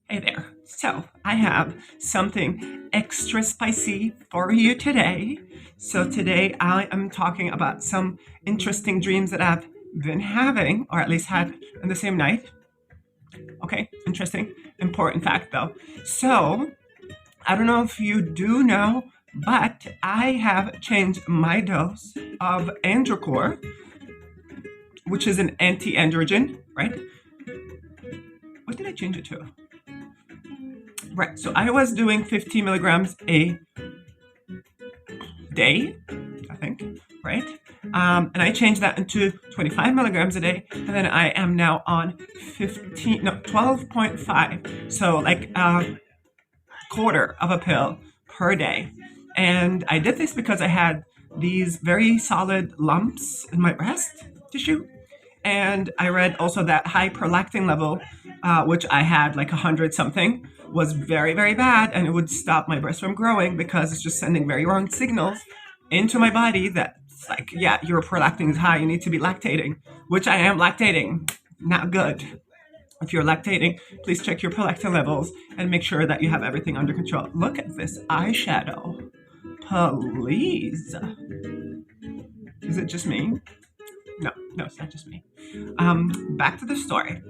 Hey there. So, I have something extra spicy for you today. So, today I am talking about some interesting dreams that I've been having, or at least had in the same night. Okay, interesting. Important fact though. So, I don't know if you do know, but I have changed my dose of Androcor, which is an anti androgen, right? What did I change it to? Right, so I was doing 50 milligrams a day, I think, right? And I changed that into 25 milligrams a day, and then I am now on 12.5. So like a quarter of a pill per day. And I did this because I had these very solid lumps in my breast tissue. And I read also that high prolactin level, which I had like 100 something, was very, very bad. And it would stop my breast from growing because it's just sending very wrong signals into my body that's like, yeah, your prolactin is high. You need to be lactating, which I am lactating. Not good. If you're lactating, please check your prolactin levels and make sure that you have everything under control. Look at this eyeshadow. Please. Is it just me? No, it's not just me. Back to the story.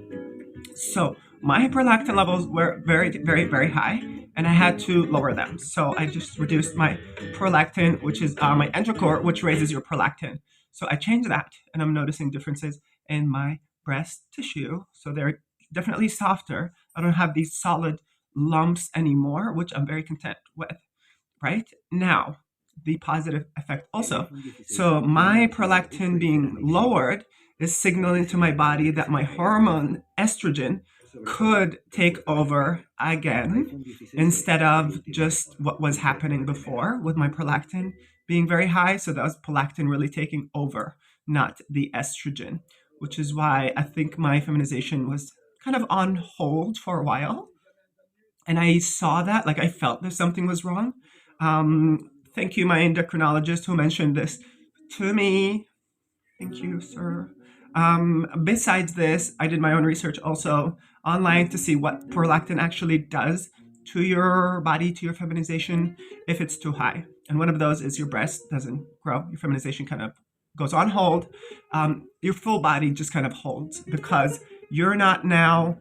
So my prolactin levels were very, very, very high, and I had to lower them. So I just reduced my prolactin, which is my Enterocor, which raises your prolactin. So I changed that, and I'm noticing differences in my breast tissue. So they're definitely softer. I don't have these solid lumps anymore, which I'm very content with. Right now, the positive effect also. So my prolactin being lowered is signaling to my body that my hormone estrogen could take over again instead of just what was happening before with my prolactin being very high. So that was prolactin really taking over, not the estrogen, which is why I think my feminization was kind of on hold for a while. And I saw that, like I felt that something was wrong. Thank you, my endocrinologist who mentioned this to me. Thank you, sir. Besides this, I did my own research also online to see what prolactin actually does to your body, to your feminization, if it's too high. And one of those is your breast doesn't grow, your feminization kind of goes on hold. Your full body just kind of holds because you're not now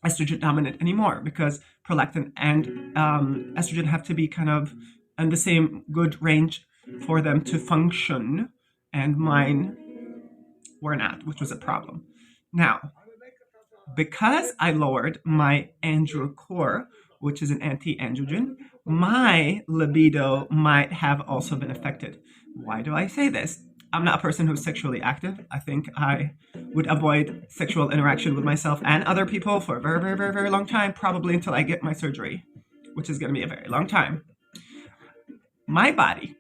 estrogen dominant anymore because prolactin and estrogen have to be kind of in the same good range for them to function, and mine were not, which was a problem. Now, because I lowered my androcore, which is an anti-androgen, my libido might have also been affected. Why do I say this? I'm not a person who's sexually active. I think I would avoid sexual interaction with myself and other people for a very, very, very, very long time, probably until I get my surgery, which is going to be a very long time. My body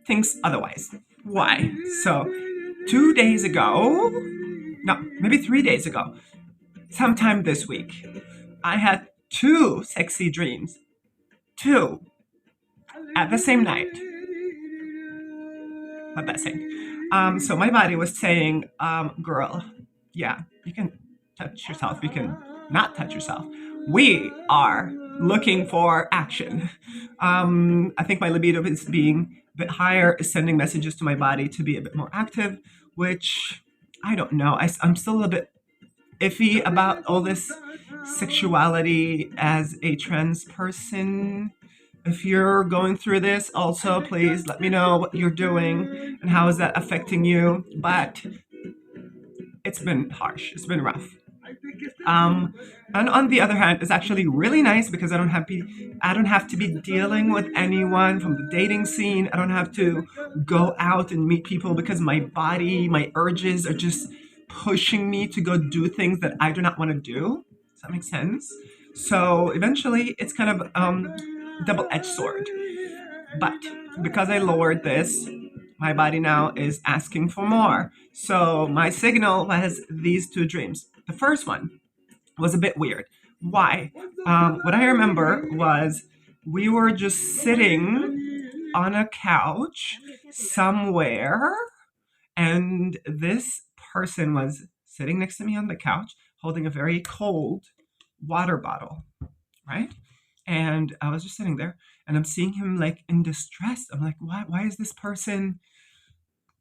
thinks otherwise. Why? So, 2 days ago, no, maybe 3 days ago, sometime this week, I had two sexy dreams. Two at the same night. What that saying? So my body was saying, girl, yeah, you can touch yourself, you can not touch yourself. We are looking for action. I think my libido is being a bit higher, is sending messages to my body to be a bit more active, which I don't know. I'm still a bit iffy about all this sexuality as a trans person. If you're going through this, also please let me know what you're doing and how is that affecting you. But it's been harsh. It's been rough. And on the other hand, it's actually really nice because I don't have to be dealing with anyone from the dating scene. I don't have to go out and meet people because my body, my urges are just pushing me to go do things that I do not want to do. Does that make sense? So eventually, it's kind of double-edged sword. But because I lowered this, my body now is asking for more. So my signal was these two dreams. The first one was a bit weird. Why? What I remember was we were just sitting on a couch somewhere, and this person was sitting next to me on the couch holding a very cold water bottle. right? And I was just sitting there and I'm seeing him like in distress. I'm like, why is this person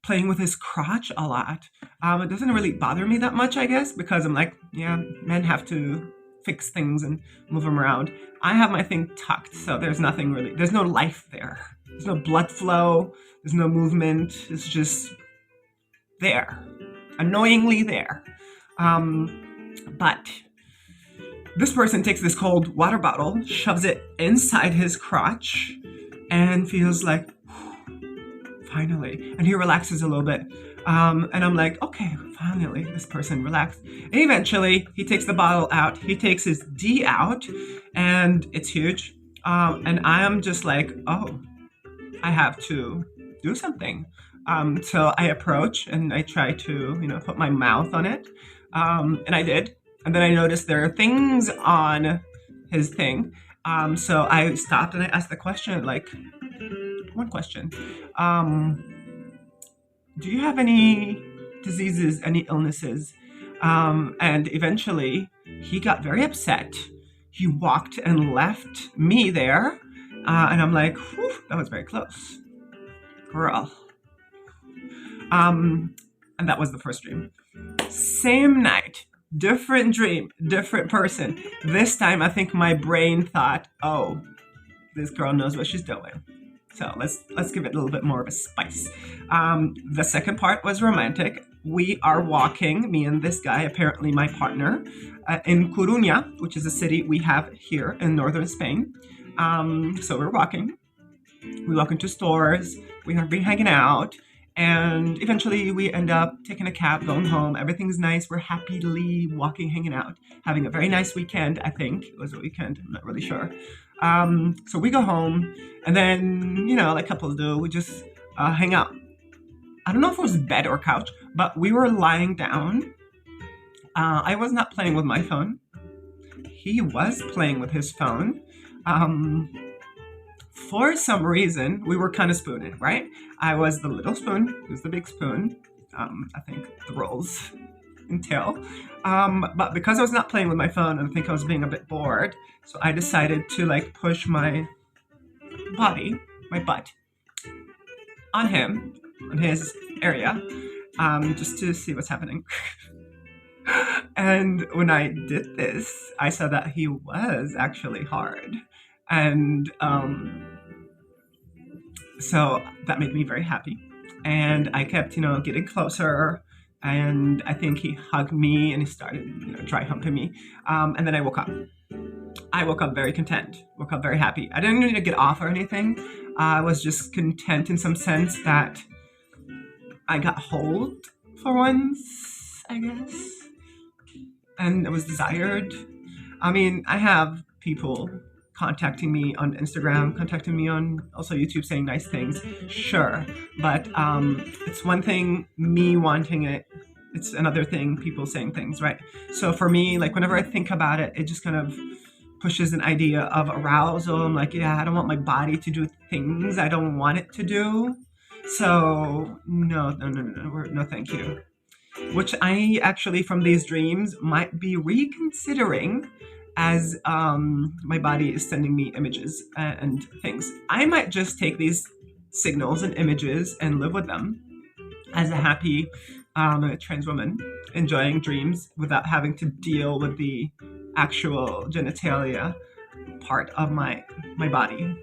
playing with his crotch a lot? It doesn't really bother me that much, I guess, because I'm like, yeah, men have to fix things and move them around. I have my thing tucked, so there's nothing really, there's no life there. There's no blood flow, there's no movement. It's just there, annoyingly there. But this person takes this cold water bottle, shoves it inside his crotch, and feels like, finally. And he relaxes a little bit. And I'm like, okay, finally, this person relaxed. And eventually, he takes the bottle out. He takes his D out, and it's huge. And I am just like, oh, I have to do something. So I approach and I try to, put my mouth on it. And I did. And then I noticed there are things on his thing. So I stopped and I asked the question, like, one question. Do you have any diseases, any illnesses? And eventually he got very upset. He walked and left me there. And I'm like, whew, that was very close. Girl. And that was the first dream. Same night, different dream, different person. This time I think my brain thought, oh, this girl knows what she's doing. So let's give it a little bit more of a spice. The second part was romantic. We are walking, me and this guy, apparently my partner, in Coruña, which is a city we have here in northern Spain. So we're walking. We walk into stores. We have been hanging out. And eventually we end up taking a cab, going home. Everything's nice. We're happily walking, hanging out, having a very nice weekend, I think. It was a weekend. I'm not really sure. So we go home, and then, like couples do, we just hang out. I don't know if it was bed or couch, but we were lying down. I was not playing with my phone. He was playing with his phone. For some reason, we were kind of spooning, right? I was the little spoon, he was the big spoon. I think the roles entail. But because I was not playing with my phone, and I think I was being a bit bored, so I decided to like push my body, my butt, on him, on his area, just to see what's happening. And when I did this, I saw that he was actually hard. And so that made me very happy. And I kept, getting closer. And I think he hugged me and he started, dry humping me. And then I woke up. I woke up very content, woke up very happy. I didn't need to get off or anything. I was just content in some sense that I got hold for once, I guess. And it was desired. I mean, I have people contacting me on Instagram, contacting me on also YouTube saying nice things. Sure. But it's one thing me wanting it. It's another thing people saying things, right? So for me, like whenever I think about it, it just kind of pushes an idea of arousal. I'm like, yeah, I don't want my body to do things I don't want it to do. So no, thank you. Which I actually, from these dreams, might be reconsidering as my body is sending me images and things. I might just take these signals and images and live with them as a happy trans woman, enjoying dreams without having to deal with the actual genitalia part of my body.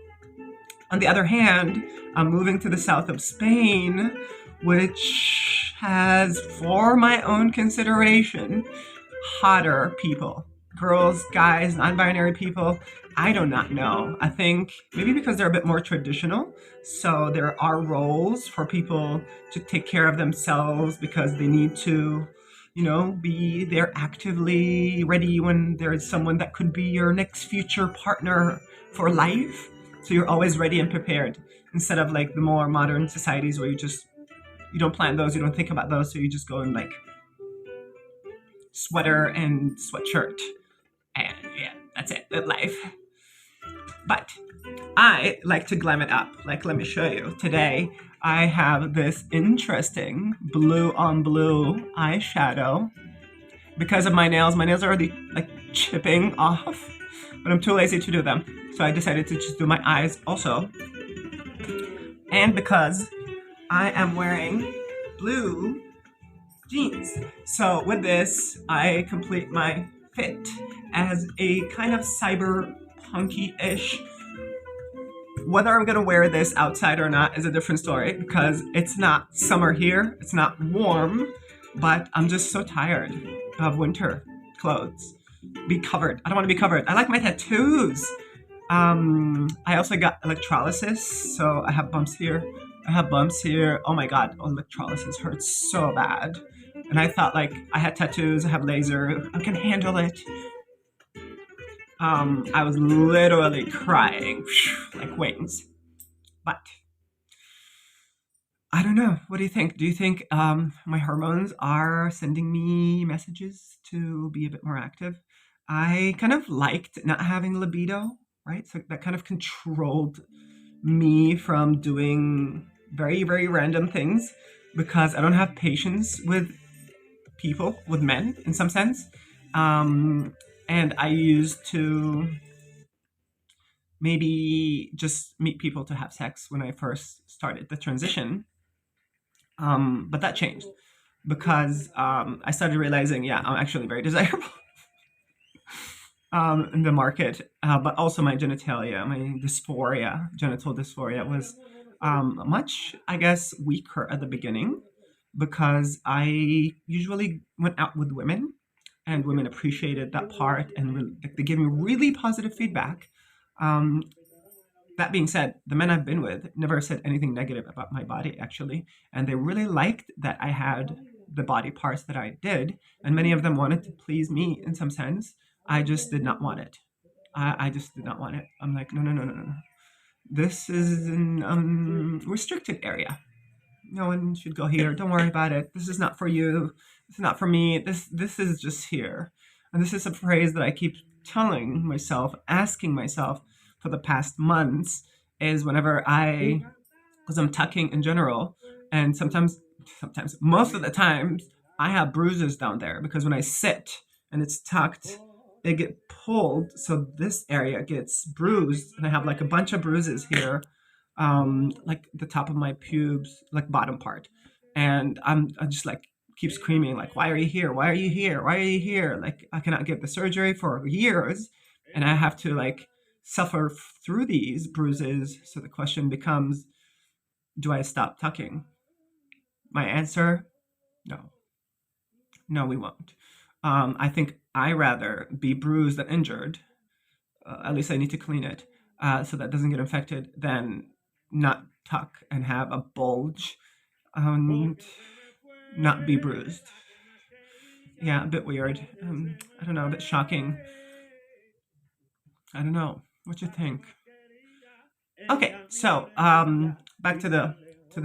On the other hand, I'm moving to the south of Spain, which has, for my own consideration, hotter people. Girls, guys, non-binary people, I do not know. I think maybe because they're a bit more traditional. So there are roles for people to take care of themselves because they need to, be there actively ready when there's someone that could be your next future partner for life. So you're always ready and prepared instead of like the more modern societies where you don't plan those, you don't think about those. So you just go in like sweater and sweatshirt. And yeah, that's it, live life. But I like to glam it up. Like, let me show you. Today, I have this interesting blue on blue eyeshadow. Because of my nails are already like chipping off. but I'm too lazy to do them. So I decided to just do my eyes also. And because I am wearing blue jeans. So with this, I complete my fit as a kind of cyberpunky-ish. Whether I'm gonna wear this outside or not is a different story because it's not summer here, it's not warm, but I'm just so tired of winter clothes. Be covered. I don't want to be covered. I like my tattoos. I also got electrolysis, so I have bumps here. I have bumps here. Oh my god, electrolysis hurts so bad. And I thought like I had tattoos, I have laser, I can handle it. I was literally crying like wings. But I don't know. What do you think? Do you think my hormones are sending me messages to be a bit more active? I kind of liked not having libido, right? So that kind of controlled me from doing very, very random things because I don't have patience with people, with men in some sense. And I used to maybe just meet people to have sex when I first started the transition. But that changed because I started realizing, yeah, I'm actually very desirable in the market, but also my genitalia, my dysphoria, genital dysphoria was much, I guess, weaker at the beginning because I usually went out with women and women appreciated that part and like, they gave me really positive feedback. Um, that being said, the men I've been with never said anything negative about my body, actually. And they really liked that I had the body parts that I did. And many of them wanted to please me in some sense. I just did not want it. I just did not want it. I'm like, no, no, no, no, no. This is an restricted area. No one should go here. Don't worry about it. This is not for you. It's not for me. This is just here. And this is a phrase that I keep telling myself, asking myself for the past months is whenever because I'm tucking in general, and sometimes, most of the times, I have bruises down there because when I sit and it's tucked, they get pulled, so this area gets bruised, and I have like a bunch of bruises here, like the top of my pubes, like bottom part, and I just like keep screaming like, "Why are you here? Why are you here? Why are you here?" Like I cannot get the surgery for years, and I have to like suffer through these bruises. So the question becomes, do I stop tucking? My answer, no. No, we won't. I think I rather be bruised than injured. At least I need to clean it so that doesn't get infected than not tuck and have a bulge and not be bruised. Yeah, a bit weird. I don't know, a bit shocking. I don't know. What you think? Okay, so back to the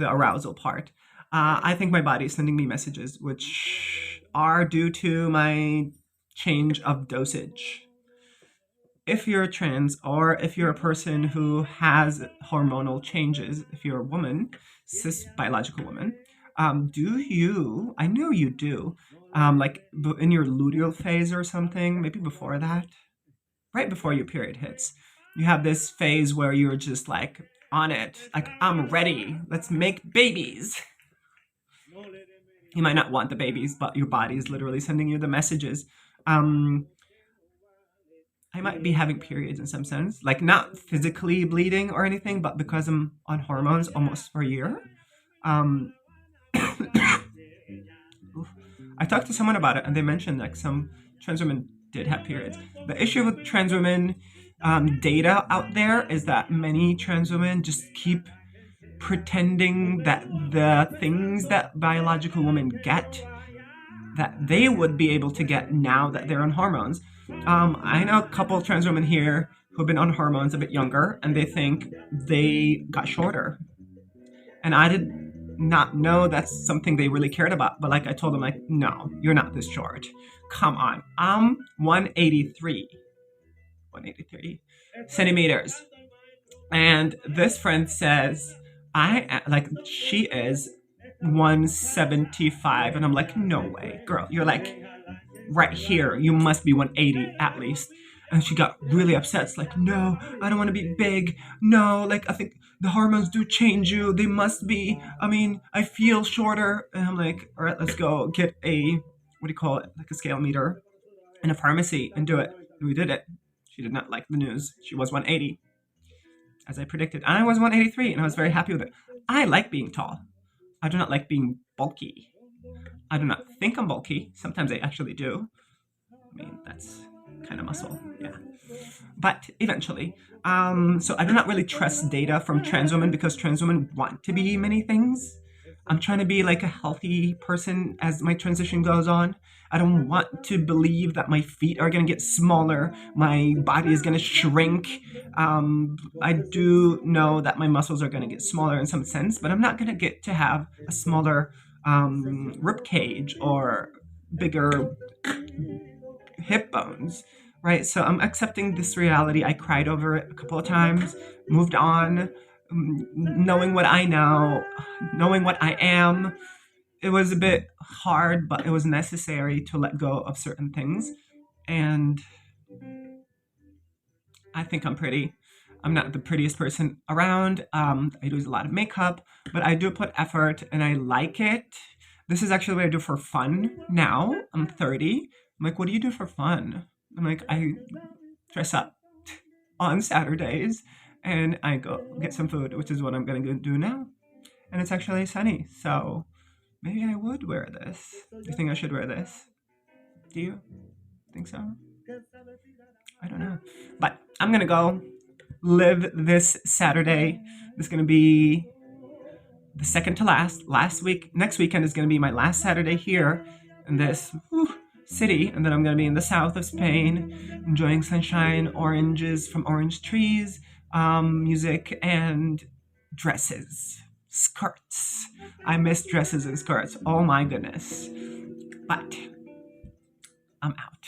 arousal part. I think my body is sending me messages which are due to my change of dosage. If you're trans or if you're a person who has hormonal changes, if you're a woman, cis biological woman, do you? I know you do. Like in your luteal phase or something, maybe before that, right before your period hits, you have this phase where you're just like on it, like I'm ready, let's make babies. You might not want the babies, but your body is literally sending you the messages. um I might be having periods in some sense, like not physically bleeding or anything, but because I'm on hormones almost for a year. um I talked to someone about it, and they mentioned like some trans women did have periods. The issue with trans women data out there is that many trans women just keep pretending that the things that biological women get, that they would be able to get now that they're on hormones. I know a couple of trans women here who've been on hormones a bit younger, and they think they got shorter. And I did not know that's something they really cared about. But like I told them, like, no, you're not this short. Come on. I'm 183 centimeters. And this friend says, she is 175. And I'm like, no way, girl. You're like right here. You must be 180 at least. And she got really upset. It's like, no, I don't want to be big. No, like, I think the hormones do change you. They must be. I mean, I feel shorter. And I'm like, all right, let's go get a, what do you call it? Like a scale meter in a pharmacy and do it. And we did it. She did not like the news. She was 180, as I predicted. I was 183, and I was very happy with it. I like being tall. I do not like being bulky. I do not think I'm bulky. Sometimes I actually do. I mean, that's kind of muscle, yeah. But eventually, so I do not really trust data from trans women because trans women want to be many things. I'm trying to be like a healthy person as my transition goes on. I don't want to believe that my feet are going to get smaller, my body is going to shrink. I do know that my muscles are going to get smaller in some sense, but I'm not going to get to have a smaller rib cage or bigger hip bones, right? So I'm accepting this reality. I cried over it a couple of times, moved on, knowing what I know, knowing what I am. It was a bit hard, but it was necessary to let go of certain things. And I think I'm pretty. I'm not the prettiest person around. I use a lot of makeup, but I do put effort and I like it. This is actually what I do for fun now. I'm 30. I'm like, what do you do for fun? I'm like, I dress up on Saturdays and I go get some food, which is what I'm going to do now. And it's actually sunny. So maybe I would wear this. Do you think I should wear this? Do you think so? I don't know. But I'm going to go live this Saturday. This is going to be the second to last week. Next weekend is going to be my last Saturday here in this city, and then I'm going to be in the south of Spain, enjoying sunshine, oranges from orange trees, music, and dresses, skirts. I miss dresses and skirts. Oh my goodness. But I'm out.